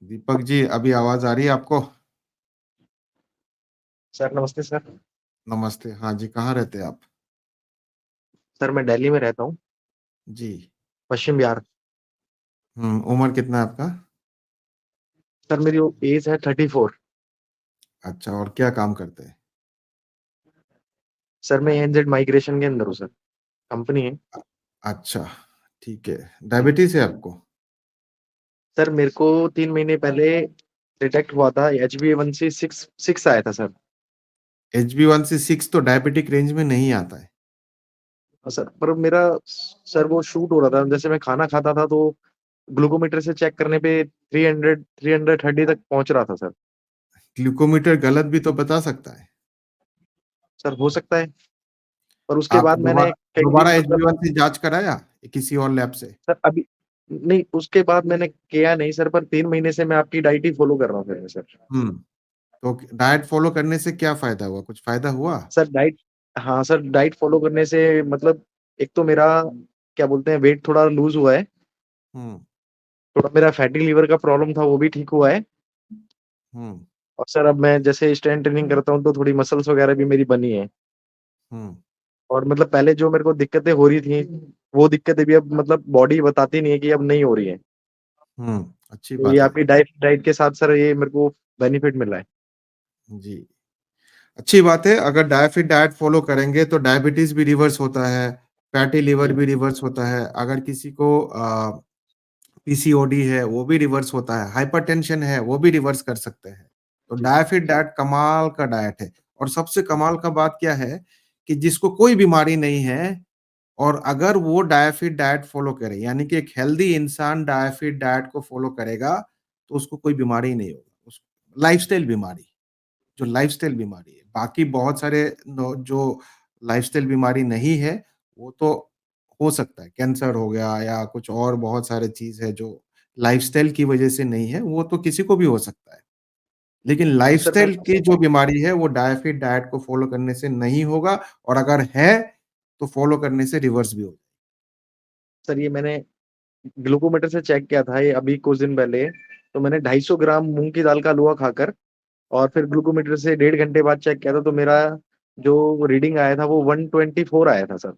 दीपक जी, अभी आवाज आ रही है आपको? सर नमस्ते सर। नमस्ते। हाँ जी, कहाँ रहते हैं आप? सर मैं दिल्ली में रहता हूँ। जी। पश्चिम बिहार। उम्र कितना है आपका? सर मेरी एज है 34। अच्छा, और क्या काम करते हैं? सर मैं एनजेड माइग्रेशन के अंदर हूँ सर। कंपनी है। अच्छा, ठीक है। जी। डायबिटीज है आपको? सर मेरे को 3 महीने पहले डिटेक्ट हुआ था। HbA1c सिक्स सिक्स आया था सर। HbA1c 6 तो डायबिटिक रेंज में नहीं आता है। सर पर मेरा सर वो शूट हो रहा था, जैसे मैं खाना खाता था तो ग्लूकोमीटर से चेक करने पे 330 तक पहुंच रहा था सर। ग्लूकोमीटर गलत भी तो बता सकता है। सर हो सकता है। पर उसके आप बाद मैंने दोबारा कई दोबारा एच मतलब बी वन सी जांच कराया किसी और लैब से? सर अभी नहीं, उसके बाद मैंने किया नहीं सर, पर 3 महीने से मैं आपकी डाइट ही फॉलो कर रहा हूँ सर। हम्म तो डाइट फॉलो करने से क्या फायदा हुआ? कुछ फायदा हुआ? सर डाइट, हाँ सर डाइट फॉलो करने से मतलब एक तो मेरा क्या बोलते हैं वेट थोड़ा लूज हुआ है। हम्म थोड़ा मेरा फैटी लीवर का प्रॉब्लम था, वो भी ठीक हुआ है। हम्म और सर अब मैं जैसे स्ट्रेंथ ट्रेनिंग करता हूँ तो थोड़ी मसल्स वगैरह भी मेरी बनी है। हम्म और मतलब पहले जो मेरे को दिक्कतें हो रही थी, वो दिक्कतें भी अब मतलब बॉडी बताती नहीं है कि अब नहीं हो रही है। अच्छी तो ये बात है। आपकी डाइट डाइट के साथ सर ये मेरे को बेनिफिट मिल रहा है। जी, अच्छी बात है। अगर डायफिट डाइट फॉलो करेंगे तो डायबिटीज भी रिवर्स होता है, फैटी लिवर जी भी रिवर्स होता है। अगर किसी को पीसीओडी है वो भी रिवर्स होता है, हाइपरटेंशन है वो भी रिवर्स कर सकते हैं। तो जी डायफिट डाइट कमाल का डाइट है। और सबसे कमाल का बात क्या है कि जिसको कोई बीमारी नहीं है, और अगर वो डायफिट डाइट फॉलो करे, यानी कि एक हेल्दी इंसान डायफिट डाइट को फॉलो करेगा, तो उसको कोई बीमारी नहीं होगा। उसको लाइफस्टाइल बीमारी, जो लाइफस्टाइल बीमारी है, बाकी बहुत सारे जो लाइफस्टाइल बीमारी नहीं है, वो तो हो सकता है, कैंसर हो गया या कुछ और बहुत सारे चीज है जो लाइफस्टाइल की वजह से नहीं है, वो तो किसी को भी हो सकता है। लेकिन तो सर लाइफस्टाइल मैंने की जो बीमारी है वो डायफिट डाइट को फॉलो करने से नहीं होगा, और अगर है तो फॉलो करने से रिवर्स भी होगा। सर ये मैंने ग्लूकोमीटर से चेक किया था ये अभी कुछ दिन पहले। तो मैंने 250 ग्राम मूंग की दाल का हलवा खाकर और फिर ग्लूकोमीटर से 1.5 घंटे बाद चेक किया था, तो मेरा जो रीडिंग आया था वो 124 आया था सर।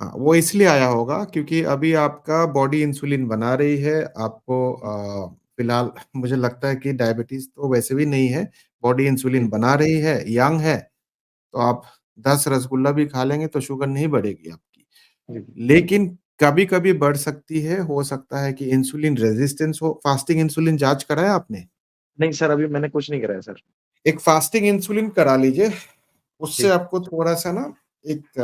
हाँ, वो इसलिए आया होगा क्योंकि अभी आपका बॉडी इंसुलिन बना रही है आपको। फिलहाल मुझे लगता है कि डायबिटीज तो वैसे भी नहीं है, बॉडी इंसुलिन जी बना रही है, यंग है। तो आप 10 रसगुल्ला भी खा लेंगे तो शुगर नहीं बढ़ेगी आपकी। जी। लेकिन कभी कभी बढ़ सकती है, हो सकता है कि इंसुलिन रेजिस्टेंस हो। फास्टिंग इंसुलिन जांच कराया आपने? नहीं सर अभी मैंने कुछ नहीं कराया सर। एक फास्टिंग इंसुलिन करा लीजिए, उससे जी आपको थोड़ा सा ना एक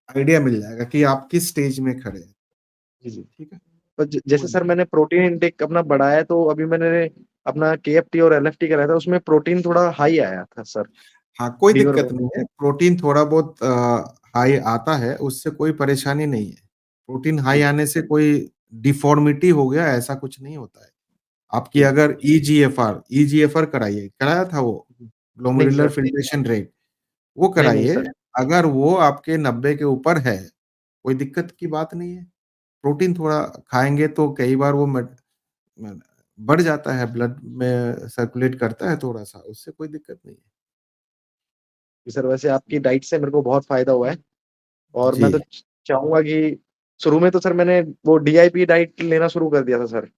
आइडिया मिल जाएगा कि आप किस स्टेज में खड़े हैं। जी। जी। ठीक है। पर जैसे सर मैंने प्रोटीन इंटेक अपना बढ़ाया है, तो अभी मैंने अपना KFT और LFT कराया था, उसमें प्रोटीन थोड़ा हाई आया था सर। हाँ, कोई लीवर दिक्कत में। नहीं है। प्रोटीन थोड़ा बहुत हाई आता है, उससे कोई परेशानी नहीं है। प्रोटीन हाई जी आने से कोई डिफॉर्मिटी हो गया ऐसा कुछ नहीं होता है। आपकी जी। अगर ईजीएफआर कराइए, कराया था वो, नहीं ग्लोमेरुलर सर। फिल्ट्रेशन रेट, वो नहीं नहीं कराइए। सर। अगर वो आपके 90 के ऊपर है, कोई दिक्कत की बात नहीं है। प्रोटीन थोड़ा खाएंगे तो कई बार वो बढ़ जाता है, ब्लड में सर्कुलेट करता है थोड़ा सा, उससे कोई दिक्कत नहीं जी सर वैसे आपकी डाइट से मेरे को बहुत फायदा हुआ है। है। और जी। मैं तो चाहूंगा कि शुरू में तो सर मैंने वो DIP डाइट लेना शुरू कर दिया था सर।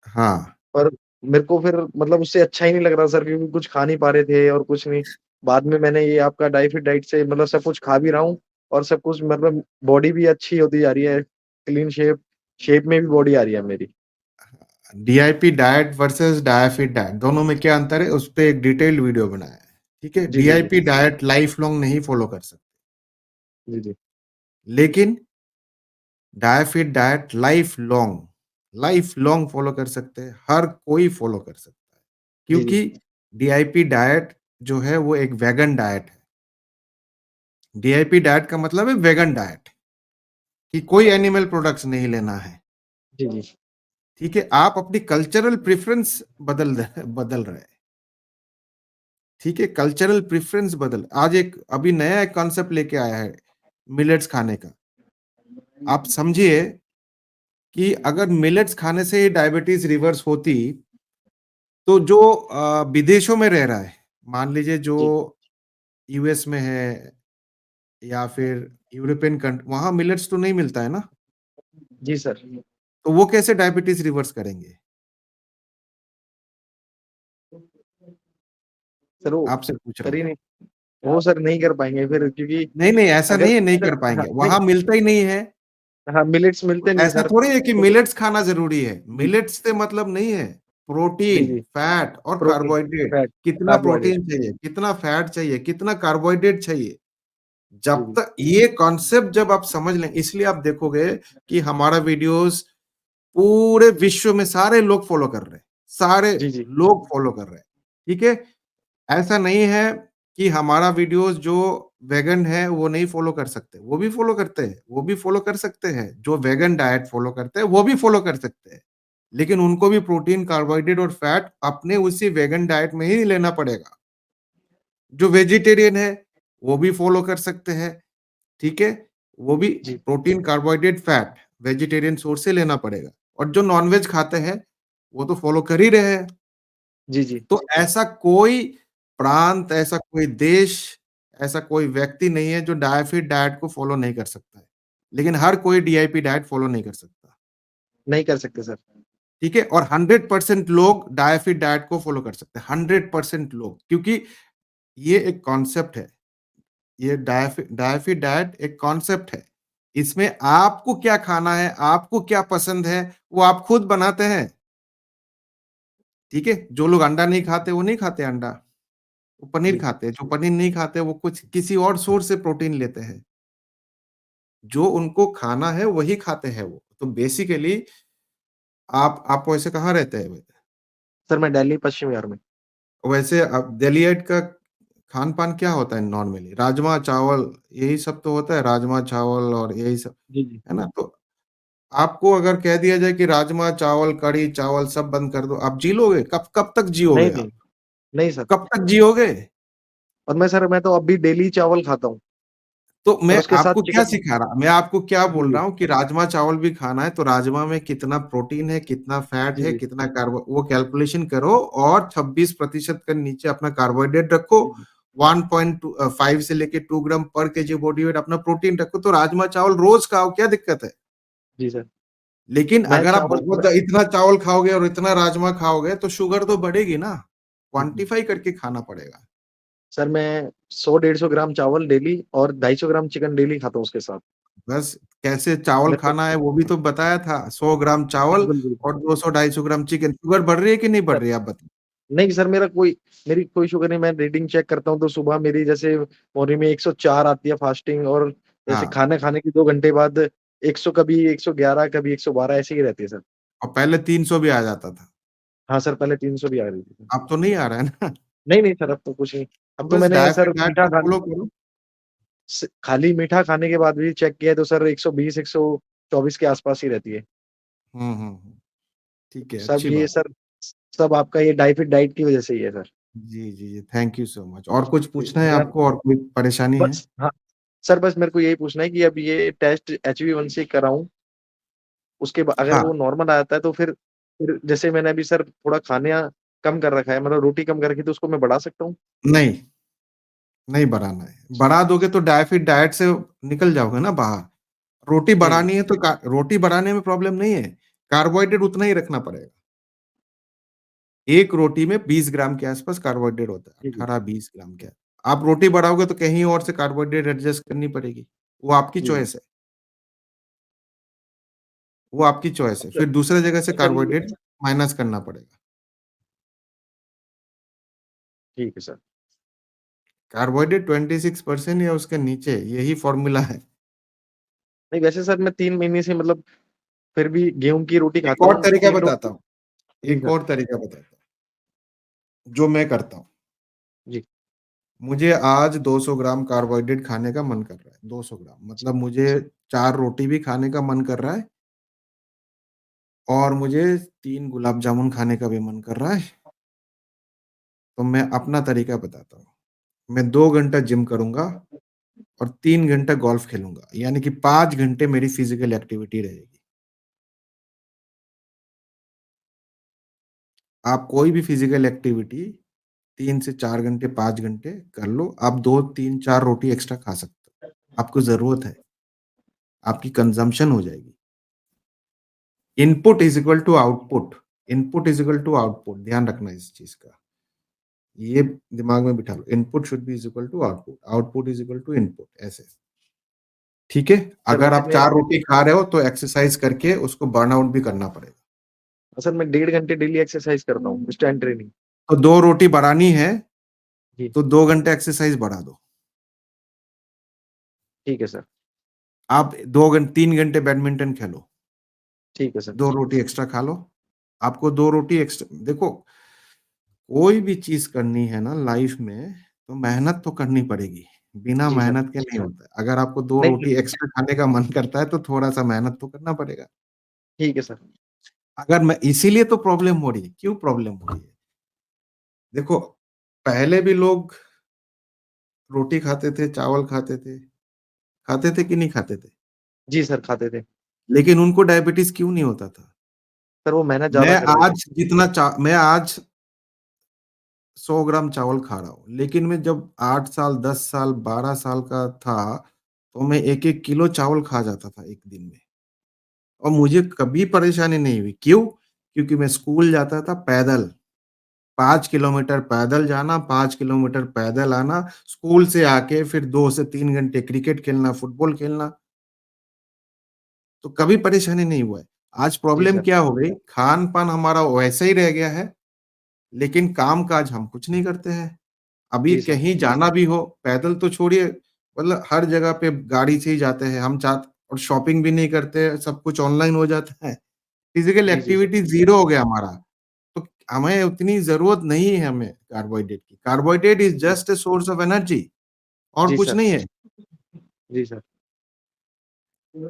हाँ, पर मेरे को फिर मतलब उससे अच्छा ही नहीं लग रहा सर, क्योंकि कुछ खा नहीं पा रहे थे और कुछ नहीं। बाद में मैंने ये आपका डाइट डाइट से मतलब सब कुछ खा भी रहा हूँ। और सब कुछ मतलब बॉडी भी अच्छी होती जा रही है, क्लीन शेप शेप में भी बॉडी आ रही है मेरी। डीआईपी डाइट वर्सेस डायफिट डाइट दोनों में क्या अंतर है, उस पर एक डिटेल्ड वीडियो बनाया है। ठीक है। जी जी जी। डीआईपी डाइट लाइफ लॉन्ग नहीं फॉलो कर सकते, जी जी। लेकिन डायफिट डाइट लाइफ लॉन्ग फॉलो कर सकते हैं, हर कोई फॉलो कर सकता है। जी जी। क्योंकि डीआईपी डाइट जो है वो एक वेगन डाइट है। डीआईपी डाइट का मतलब है वेगन डाइट, कि कोई एनिमल प्रोडक्ट्स नहीं लेना है। जी जी। ठीक है, आप अपनी कल्चरल प्रेफरेंस बदल रहे हैं। ठीक है, कल्चरल प्रेफरेंस बदल, आज एक अभी नया एक कॉन्सेप्ट लेके आया है मिलेट्स खाने का। आप समझिए कि अगर मिलेट्स खाने से डायबिटीज रिवर्स होती, तो जो विदेशों में रह रहा है, मान लीजिए जो जी, यूएस में है या फिर यूरोपियन वहाँ मिलेट्स तो नहीं मिलता है ना? जी सर। तो वो कैसे डायबिटीज़ रिवर्स करेंगे? सर वो आपसे पूछ रहा कर हूँ। ही नहीं, वो सर नहीं कर पाएँगे फिर, क्योंकि नहीं, नहीं ऐसा अगर नहीं है नहीं सर, कर हाँ, पाएँगे, नहीं, वहाँ मिलता ही नहीं है। हाँ, मिलेट्स मिलते नहीं है ऐसा सर। थोड़ी है कि तो मिलेट्स खाना ज़रूरी है। जी, मिलेट्स से मतलब नहीं है। जी, प्रोटीन, जी, फैट और प्रोटीन, कार्बोहाइड्रेट, फैट, कितना कार्बोहाइड्रेट। प्रोटीन चाहिए, कितना फैट चाहिए, कितना कार्बोहाइड्रेट चाहिए। जी, जब जी, तक ये कॉन्सेप्ट जब आप समझ लें, इसलिए आप देखोगे कि हमारा वीडियोज़ पूरे विश्व में सारे लोग फॉलो कर रहे हैं। सारे जी, जी, लोग फॉलो कर रहे हैं। ठीक है? ऐसा नहीं है कि हमारा वीडियोज़ जो वेगन है वो नहीं फॉलो कर सकते, वो भी फॉलो करते हैं, वो भी फॉलो कर सकते हैं। जो वेगन डाइट फॉलो करते हैं, वो भी फॉलो कर सकते हैं। लेकिन उनको भी प्रोटीन, कार्बोहाइड्रेट और फैट अपने उसी वेगन डाइट में ही लेना पड़ेगा। जो वेजिटेरियन है, वो भी फॉलो कर सकते हैं, ठीक है? वो भी जी, protein, carbohydrate, fat vegetarian source से लेना पड़ेगा। और जो नॉन-वेज खाते हैं, वो तो फॉलो कर ही रहे हैं। जी, जी, तो ऐसा कोई प्रांत, ऐसा कोई देश, ऐसा कोई व्यक्ति नहीं है जो डायफिट डाइट को फॉलो नहीं कर सकता है। लेकिन हर कोई डीआईपी डाइट फॉलो नहीं कर सकता, नहीं कर सकते सर। ठीक है? और 100% लोग डायफिट डाइट को फॉलो कर सकते हैं, 100% लोग क्योंकि ये एक कॉन्सेप्ट है। ये डायफिट डाइट एक कॉन्सेप्ट है। इसमें आपको क्या खाना है, आपको क्या पसंद है, वो आप खुद बनाते हैं, ठीक है? जो लोग अंडा नहीं खाते, वो नहीं खाते अंडा। वो पनीर जी, खाते हैं, जो पनीर नहीं खाते वो कुछ किसी और सोर्स से प्रोटीन लेते हैं। जो उनको खाना है वही खाते हैं वो। तो बेसिकली आप वैसे कहाँ रहते हैं? सर मैं दिल्ली पश्चिम बिहार में। वैसे अब दिलीइट का खान-पान क्या होता है नॉर्मली? राजमा, चावल यही सब तो होता है, राजमा, चावल और यही सब, जी, जी। है ना? तो आपको अगर कह दिया जाए कि राजमा, चावल, कढ़ी, चावल सब बंद कर दो, आप जी लोगे? कब कब तक नहीं, जियोगे नहीं, आप? नहीं सर। कब तक जियोगे? और मैं तो अब भी डेली चावल खाता हूँ तो और मैं उसके साथ आपको क्या चिकन। सिखा रहा मैं आपको क्या जी, बोल जी, रहा हूँ कि राजमा चावल भी खाना है तो राजमा में कितना प्रोटीन है, कितना फैट जी, है, जी, कितना कार्बो वो कैलकुलेशन करो और 26% के नीचे अपना कार्बोहाइड्रेट रखो। जी, जी, 1.5 से लेके 2 ग्राम पर केजी बॉडी वेट अपना प्रोटीन रखो तो राजमा चावल रोज खाओ, क्या दिक्कत है? जी सर। लेकिन मैं अगर आप चावल बहुत मैं इतना चावल खाओगे और इतना राजमा खाओगे तो शुगर तो बढ़ेगी ना। जी, जी। क्वांटिफाई करके खाना पड़ेगा। सर मैं 100-150 ग्राम चावल डेली और 250 ग्राम चिकन डेली खाता हूँ उसके साथ। बस कैसे चावल मेरे को खाना है वो भी तो बताया था। 100 ग्राम चावल बिल्कुल, बिल्कुल। और 200-250 ग्राम चिकन। शुगर बढ़ रही है कि नहीं बढ़ सर रही है आप बताइए? नहीं सर, मेरी कोई शुगर नहीं। मैं रीडिंग चेक करता हूँ तो सुबह मेरी जैसे मॉर्निंग में 104 आती है फास्टिंग, और जैसे हाँ, खाना खाने के 2 घंटे बाद 100, कभी 111, कभी 112 ऐसे ही रहती है सर। और पहले 300 भी आ जाता था। हाँ सर, पहले 300 भी आ रही थी। अब तो नहीं आ रहा है ना। नहीं, नहीं सर, अब तो कुछ नहीं। तो अब तो बस मैंने सर डायफिट डाइट मीठा को खान फॉलो करो। खाली मीठा खाने के बाद भी चेक किया है तो सर 120, 124 के आसपास ही रहती है। ठीक है, सब अच्छी ये बात। सर, सब आपका ये डाइट डाइट की वजह से ही है सर। जी, जी, जी। Thank you so much. और कुछ जी, पूछना है सर आपको और कोई परेशानी है? बस, हाँ, सर बस मेरे को यही पूछना है कि अब ये टेस्ट HbA1c कराऊँ, उसके बा अगर हाँ, वो नॉर्मल आ जाता है तो फिर जैसे मैंने अभी सर थोड़ा खाना कम कर रखा है, मतलब रोटी कम कर रखी है, तो उसको मैं बढ़ा सकता हूँ? नहीं, नहीं बढ़ाना है। बढ़ा दोगे तो डायफिट डाइट से निकल जाओगे ना बाहर। रोटी जी, जी, बढ़ानी है तो का रोटी बढ़ाने में प्रॉब्लम नहीं है। कार्बोहाइड्रेट उतना ही रखना पड़ेगा। एक रोटी में 20 ग्राम के आसपास कार्बोहाइड्रेट होता है, जी, जी, 18-20 ग्राम के। आप रोटी बढ़ाओगे तो कहीं और से कार्बोहाइड्रेट एडजस्ट करनी पड़ेगी। वो आपकी जी, जी। चॉइस है, वो आपकी चॉइस है। अच्छा, फिर दूसरे जगह से चलिए, कार्बोहाइड्रेट माइनस करना पड़ेगा। ठीक है सर। कार्बोहाइड्रेट 26% या उसके नीचे, यही फ़ॉर्मूला है। नहीं वैसे सर मैं 3 महीने से, मतलब फिर भी गेहूँ की रोटी एक खाता और हूँ, तरीका 3 बताता रोटी। हूँ, जी एक सर। और तरीका बताता हूँ, जो मैं करता हूँ। जी, मुझे आज 200 ग्राम कार्बोहाइड्रेट खाने का मन कर रहा है, 200 ग्राम मतलब मुझे 4 रोटी भी खाने का मन कर रहा है और मुझे 3 गुलाब जामुन खाने का भी मन कर रहा है। तो मैं अपना तरीका बताता हूँ। मैं 2 घंटा जिम करूँगा और 3 घंटा गोल्फ खेलूँगा, यानी कि 5 घंटे मेरी फिज़िकल एक्टिविटी रहेगी। आप कोई भी फिजिकल एक्टिविटी 3 से 4 घंटे 5 घंटे कर लो, आप 2 3 4 रोटी एक्स्ट्रा खा सकते हो, आपको जरूरत है, आपकी कंजम्पशन हो जाएगी। Input is equal to output, input is equal to output, ध्यान रखना इस चीज का, ये दिमाग में बिठा लो, input should be is equal to output, output is equal to input, ऐसे। ठीक है, सर अगर वैसे आप मैं 4 रोटी खा रहे हो तो एक्सरसाइज करके उसको बर्न आउट भी करना पड़ेगा। सर मैं 1.5 घंटे डेली एक्सरसाइज करता हूँ, स्ट्रेंथ ट्रेनिंग। तो 2 रोटी बढ़ानी है जी तो 2 घंटे एक्सरसाइज बढ़ा दो। ठीक है सर। आप 3 घंटे बैडमिंटन खेलो, ठीक है सर। 2 रोटी एक्स्ट्रा खा लो। आपको 2 रोटी एक्स्ट्रा, देखो कोई भी चीज करनी है ना लाइफ में तो मेहनत तो करनी पड़ेगी, बिना जी सर। मेहनत के नहीं होता है। अगर आपको 2 नहीं, रोटी एक्स्ट्रा खाने का मन करता है तो थोड़ा सा मेहनत तो करना पड़ेगा। ठीक है सर। अगर मैं इसीलिए तो प्रॉब्लम हो रही है, क्यों प्रॉब्लम हो रही है? देखो, पहले भी लोग रोटी खाते थे, चावल खाते थे कि नहीं खाते थे? जी सर, खाते थे। लेकिन उनको डायबिटीज क्यों नहीं होता था? सर वो मेहनत ज्यादा करते थे। मैं आज 100 ग्राम चावल खा रहा हूँ, लेकिन मैं जब 8 साल 10 साल 12 साल का था तो मैं 1 1 किलो चावल खा जाता था एक दिन में, और मुझे कभी परेशानी नहीं हुई। क्यों? क्योंकि मैं स्कूल जाता था पैदल, 5 किलोमीटर पैदल जाना, 5 किलोमीटर पैदल आना, स्कूल से आके फिर 2 से 3 घंटे क्रिकेट खेलना, फुटबॉल खेलना, तो कभी परेशानी नहीं हुआ है। आज जी प्रॉब्लम सर। क्या हो गई, खान पान हमारा वैसा ही रह गया है, लेकिन काम काज हम कुछ नहीं करते हैं। अभी जी सर। कहीं जाना भी हो, पैदल तो छोड़िए, मतलब हर जगह पे गाड़ी से ही जाते हैं हम, चाह और शॉपिंग भी नहीं करते, सब कुछ ऑनलाइन हो जाता है, फिजिकल जी जी सर। एक्टिविटी जीरो हो गया हमारा। तो हमें उतनी जरूरत नहीं है हमें कार्बोहाइड्रेट की, कार्बोहाइड्रेट इज जी just a source of energy, और जी कुछ सर। नहीं है। जी सर।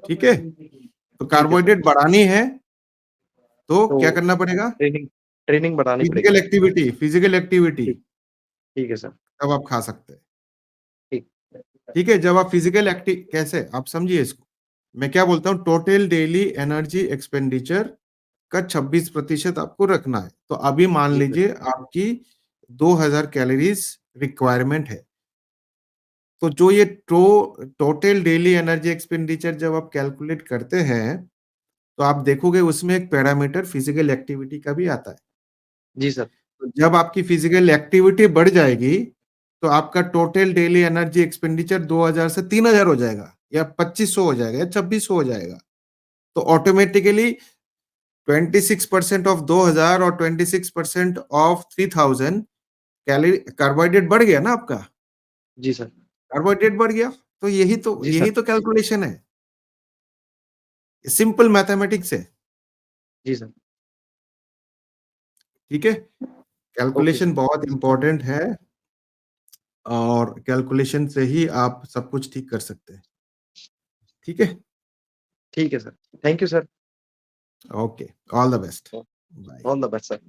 ठीक है, तो ठीक है सर। कार्बोहाइड्रेट बढ़ानी है तो तो क्या करना पड़ेगा? ट्रेनिंग ट्रेनिंग बढ़ानी पड़ेगी physical sir. Activity, physical activity, ठीक। ठीक है सर। तब आप खा सकते हैं। ठीक। ठीक है, जब आप फिजिकल एक्टिव, कैसे आप समझिए इसको, मैं क्या बोलता हूँ, टोटल डेली एनर्जी एक्सपेंडिचर का 26% आपको रखना है। तो अभी मान जी सर। लीजिए आपकी 2000 कैलोरीज रिक्वायरमेंट है, तो जो ये टोटल डेली एनर्जी एक्सपेंडिचर जब आप कैलकुलेट करते हैं तो आप देखोगे उसमें एक पैरामीटर फिजिकल एक्टिविटी का भी आता है। जी सर। तो जब आपकी फिजिकल एक्टिविटी बढ़ जाएगी तो आपका टोटल डेली एनर्जी एक्सपेंडिचर 2000 से 3000 हो जाएगा, या 2500 हो जाएगा, या 2600 हो जाएगा। तो ऑटोमेटिकली 26% ऑफ 2000 और 26% ऑफ 3000 कैलोरी, कार्बोहाइड्रेट बढ़ गया ना आपका, जी सर। कार्बोहाइड्रेट बढ़ गया। तो जी यही सर। तो कैलकुलेशन है, सिंपल मैथमेटिक्स है। जी सर। ठीक है, ओके कैलकुलेशन सर। बहुत इंपॉर्टेंट है, और कैलकुलेशन से ही आप सब कुछ ठीक कर सकते हैं। ठीक है, ठीक है sir. Thank you sir. Okay, all the best, bye. All the best sir.